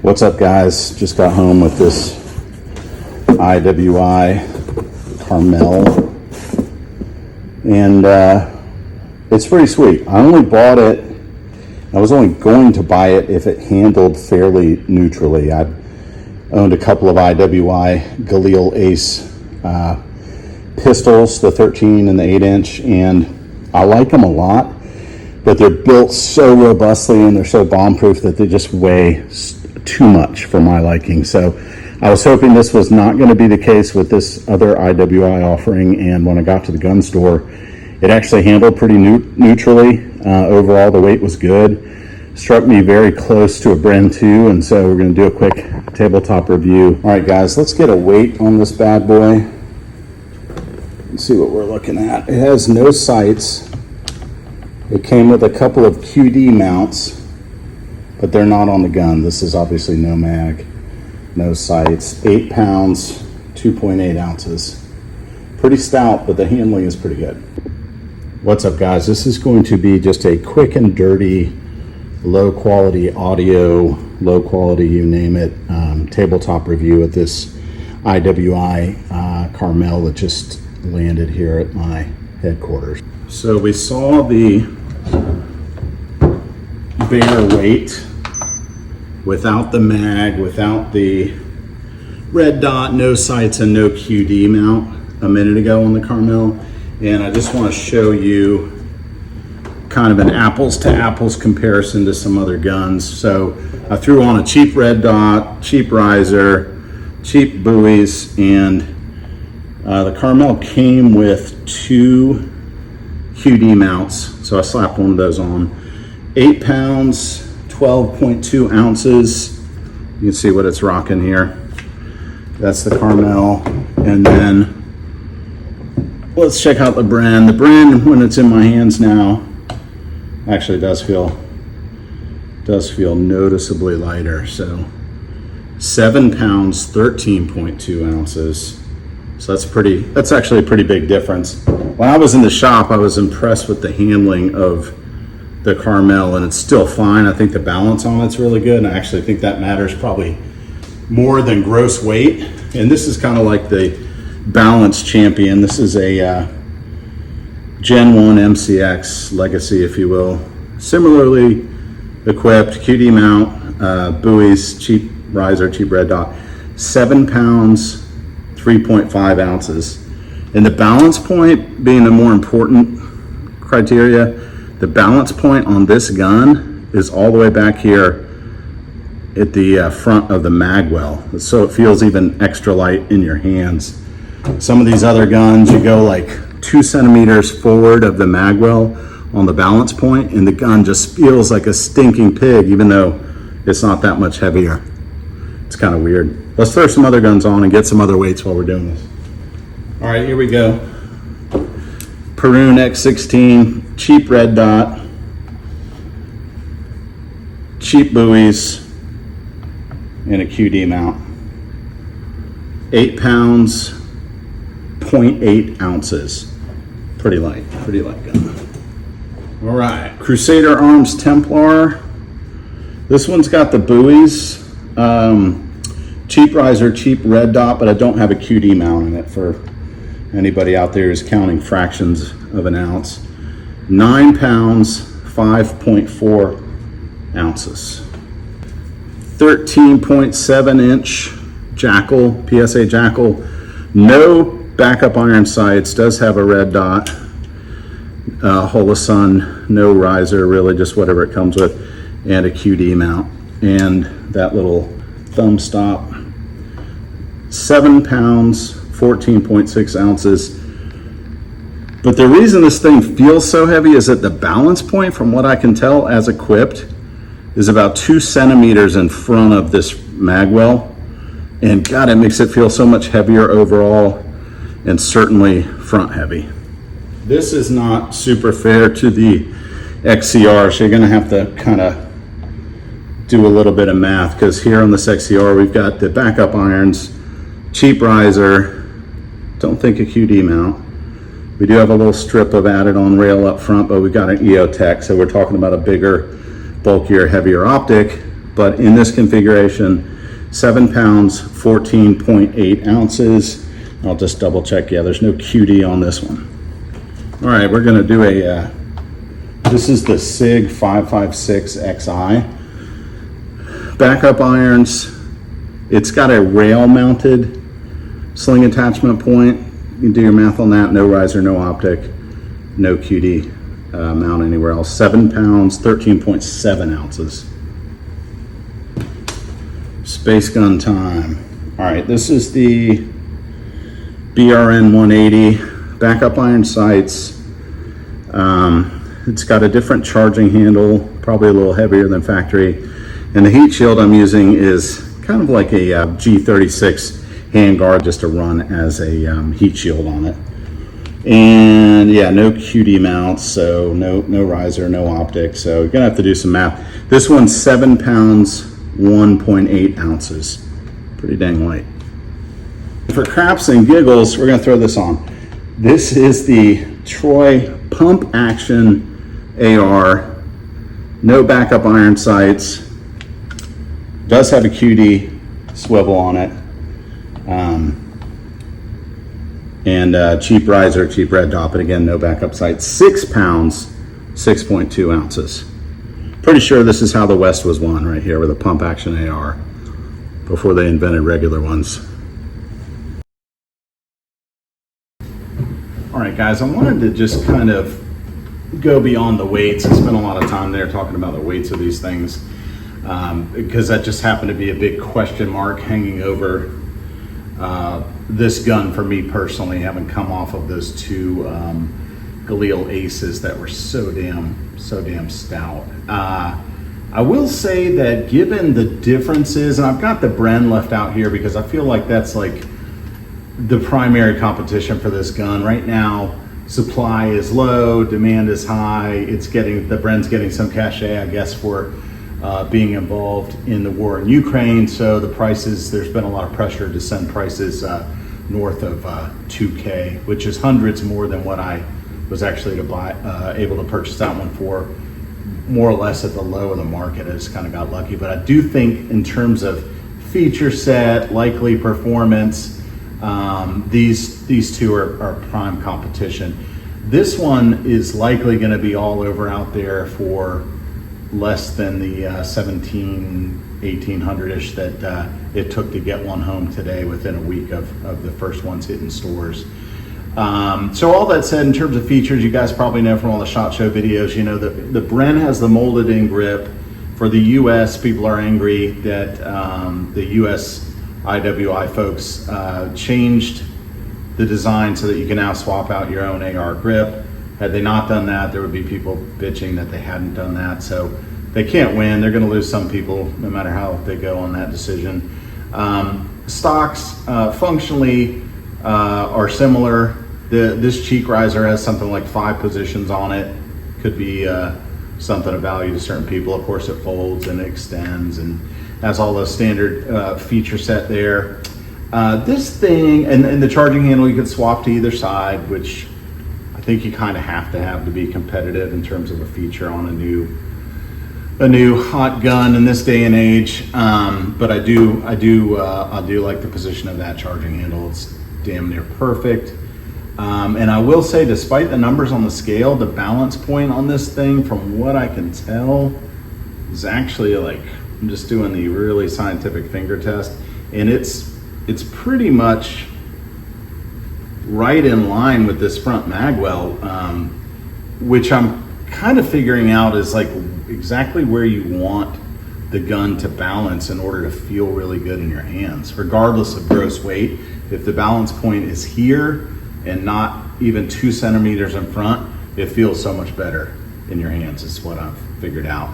What's up, guys? Just got home with this IWI Carmel, and it's pretty sweet. I only bought it, I was only going to buy it if it handled fairly neutrally. I owned a couple of IWI Galil Ace pistols, the 13 and the 8-inch, and I like them a lot, but they're built so robustly and they're so bomb-proof that they just weigh too much for my liking. So I was hoping this was not going to be the case with this other IWI offering, and when I got to the gun store, it actually handled pretty neutrally. Overall, the weight was good. Struck me very close to a Bren 2, and so we're going to do a quick tabletop review. All right, guys, let's get a weight on this bad boy. Let's see what we're looking at. It has no sights. It came with a couple of QD mounts, but they're not on the gun. This is obviously no mag, no sights. 8 pounds, 2.8 ounces. Pretty stout, but the handling is pretty good. What's up, guys? This is going to be just a quick and dirty, low quality audio, low quality, you name it, tabletop review of this IWI Carmel that just landed here at my headquarters. So we saw the bare weight without the mag, without the red dot, no sights, and no QD mount a minute ago on the Carmel. And I just want to show you kind of an apples to apples comparison to some other guns. So I threw on a cheap red dot, cheap riser, cheap buoys, and the Carmel came with 2 QD mounts. So I slapped one of those on. 8 pounds, 12.2 ounces. You can see what it's rocking here. That's the Carmel. And then let's check out the Bren. The Bren, when it's in my hands now, actually does feel noticeably lighter. So 7 pounds, 13.2 ounces. So that's actually a pretty big difference. When I was in the shop, I was impressed with the handling of the Carmel, and it's still fine. I think the balance on it's really good, and I actually think that matters probably more than gross weight. And this is kind of like the balance champion. This is a Gen 1 MCX legacy, if you will. Similarly equipped, QD mount, buoys, cheap riser, cheap red dot. 7 pounds, 3.5 ounces. And the balance point being the more important criteria, the balance point on this gun is all the way back here at the front of the mag well. So it feels even extra light in your hands. Some of these other guns, you go like 2 centimeters forward of the mag well on the balance point, and the gun just feels like a stinking pig, even though it's not that much heavier. It's kind of weird. Let's throw some other guns on and get some other weights while we're doing this. All right, here we go. Perun X16, cheap red dot, cheap buoys, and a QD mount. 8 pounds, 0.8 ounces. Pretty light gun. All right, Crusader Arms Templar. This one's got the buoys, cheap riser, cheap red dot, but I don't have a QD mount in it for anybody out there who's counting fractions of an ounce. 9 pounds, 5.4 ounces. 13.7 inch JAKL, PSA JAKL. No backup iron sights, does have a red dot. Holosun, no riser, really just whatever it comes with, and a QD mount. And that little thumb stop. 7 pounds, 14.6 ounces. But the reason this thing feels so heavy is that the balance point, from what I can tell as equipped, is about 2 centimeters in front of this magwell. And God, it makes it feel so much heavier overall, and certainly front heavy. This is not super fair to the XCR, so you're gonna have to kind of do a little bit of math, because here on this XCR, we've got the backup irons, cheap riser, don't think a QD mount. We do have a little strip of added on rail up front, but we've got an EOTech, so we're talking about a bigger, bulkier, heavier optic. but in this configuration, 7 pounds, 14.8 ounces. I'll just double check. Yeah, there's no QD on this one. All right, we're gonna do a, this is the Sig 556 XI. Backup irons. It's got a rail mounted sling attachment point. You can do your math on that. No riser, no optic, no QD mount anywhere else. 7 pounds, 13.7 ounces. Space gun time. All right, this is the BRN 180 backup iron sights. It's got a different charging handle, probably a little heavier than factory. And the heat shield I'm using is kind of like a G36 handguard, just to run as a heat shield on it. And yeah, no QD mounts, so no riser, no optic. So you're gonna have to do some math. This one's 7 pounds, 1.8 ounces. Pretty dang light. For craps and giggles, we're gonna throw this on. This is the Troy pump action AR, no backup iron sights, does have a QD swivel on it, and cheap riser, cheap red dot, but again, no backup sights. 6 pounds, 6.2 ounces. Pretty sure this is how the West was won right here with a pump action AR before they invented regular ones. All right, guys, I wanted to just kind of go beyond the weights. I spent a lot of time there talking about the weights of these things because that just happened to be a big question mark hanging over this gun for me personally, having come off of those two Galil Aces that were so damn stout. I will say that given the differences, and I've got the Bren left out here because I feel like that's like the primary competition for this gun right now. Supply is low, demand is high. The Bren's getting some cachet, I guess, for being involved in the war in Ukraine. So the prices, there's been a lot of pressure to send prices north of $2K, which is hundreds more than what I was actually able to purchase that one for, more or less at the low of the market. I just kind of got lucky. But I do think in terms of feature set, likely performance, these two are prime competition. This one is likely going to be all over out there for less than the 1800-ish that it took to get one home today within a week of the first ones hitting stores. So all that said, in terms of features, you guys probably know from all the SHOT Show videos, you know, the Bren has the molded in grip. For the US, people are angry that the US IWI folks changed the design so that you can now swap out your own AR grip. Had they not done that, there would be people bitching that they hadn't done that. So they can't win. They're going to lose some people no matter how they go on that decision. Stocks functionally are similar. This cheek riser has something like 5 positions on it. Could be something of value to certain people. Of course, it folds and extends and has all the standard feature set there. This thing, and the charging handle you can swap to either side, which I think you kind of have to be competitive in terms of a feature on a new hot gun in this day and age. But I do like the position of that charging handle. It's damn near perfect. And I will say, despite the numbers on the scale, the balance point on this thing, from what I can tell, is actually like, I'm just doing the really scientific finger test, and it's pretty much right in line with this front magwell, which I'm kind of figuring out is like exactly where you want the gun to balance in order to feel really good in your hands, regardless of gross weight. If the balance point is here and not even 2 centimeters in front, it feels so much better in your hands, is what I've figured out.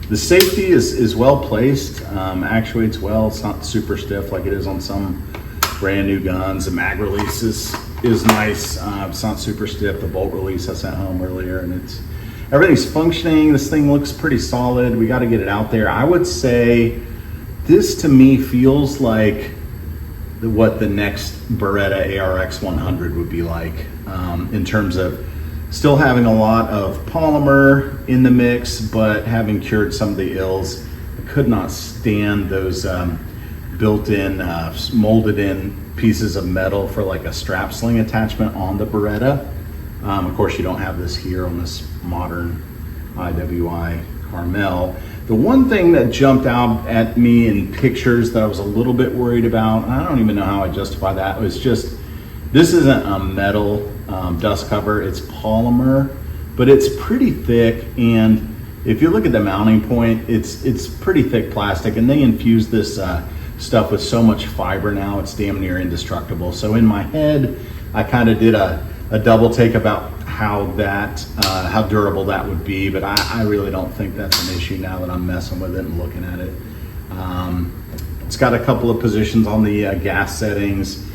The safety is well placed, actuates well. It's not super stiff like it is on some brand new guns. The mag release is nice. It's not super stiff. The bolt release I sent home earlier, and everything's functioning. This thing looks pretty solid. We got to get it out there. I would say this to me feels like what the next Beretta ARX 100 would be like, in terms of still having a lot of polymer in the mix, but having cured some of the ills that could not stand those built-in, molded-in pieces of metal for like a strap sling attachment on the Beretta. Of course, you don't have this here on this modern IWI Carmel. The one thing that jumped out at me in pictures that I was a little bit worried about, and I don't even know how I justify that, was just, this isn't a metal dust cover, it's polymer, but it's pretty thick, and if you look at the mounting point, it's pretty thick plastic, and they infuse this stuff with so much fiber now, it's damn near indestructible. So in my head, I kind of did a double take about how durable that would be, but I really don't think that's an issue now that I'm messing with it and looking at it. It's got a couple of positions on the gas settings.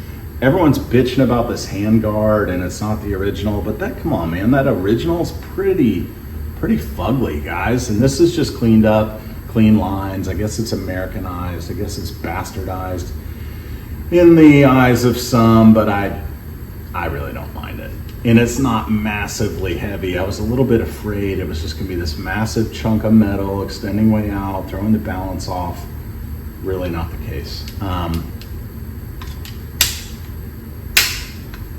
Everyone's bitching about this handguard and it's not the original, but come on, man, that original is pretty fugly, guys. And this is just cleaned up, clean lines. I guess it's Americanized. I guess it's bastardized in the eyes of some, but I really don't mind it. And it's not massively heavy. I was a little bit afraid it was just gonna be this massive chunk of metal extending way out, throwing the balance off. Really not the case.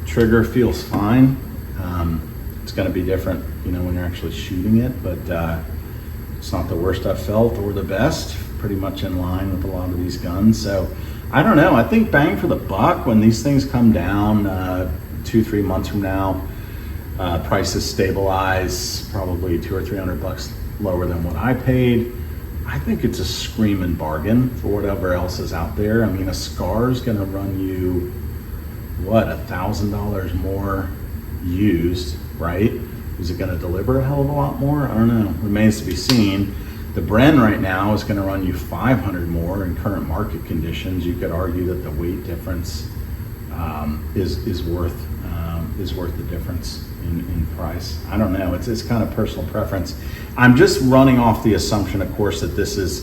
Trigger feels fine. It's gonna be different, you know, when you're actually shooting it, but it's not the worst I've felt or the best. Pretty much in line with a lot of these guns. So I don't know, I think bang for the buck when these things come down 2-3 months from now, prices stabilize, probably $200 or $300 lower than what I paid. I think it's a screaming bargain for whatever else is out there. I mean, a SCAR is gonna run you, what, $1,000 more used, right? Is it gonna deliver a hell of a lot more? I don't know, remains to be seen. The Bren right now is gonna run you $500 more in current market conditions. You could argue that the weight difference is worth the difference in price. I don't know, it's kind of personal preference. I'm just running off the assumption, of course, that this is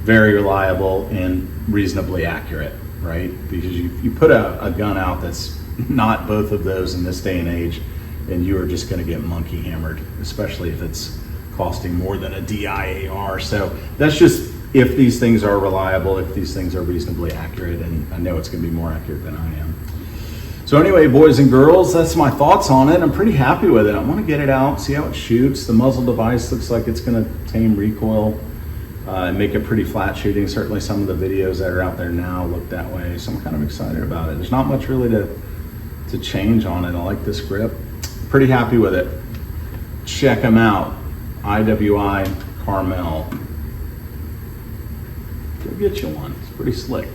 very reliable and reasonably accurate, right? Because you put a gun out that's not both of those in this day and age, and you are just gonna get monkey hammered, especially if it's costing more than a DIAR. So that's just if these things are reliable, if these things are reasonably accurate, and I know it's gonna be more accurate than I am. So anyway, boys and girls, that's my thoughts on it. I'm pretty happy with it. I want to get it out, see how it shoots. The muzzle device looks like it's going to tame recoil and make it pretty flat shooting. Certainly some of the videos that are out there now look that way. So I'm kind of excited about it. There's not much really to change on it. I like this grip. Pretty happy with it. Check them out. IWI Carmel. Go get you one. It's pretty slick.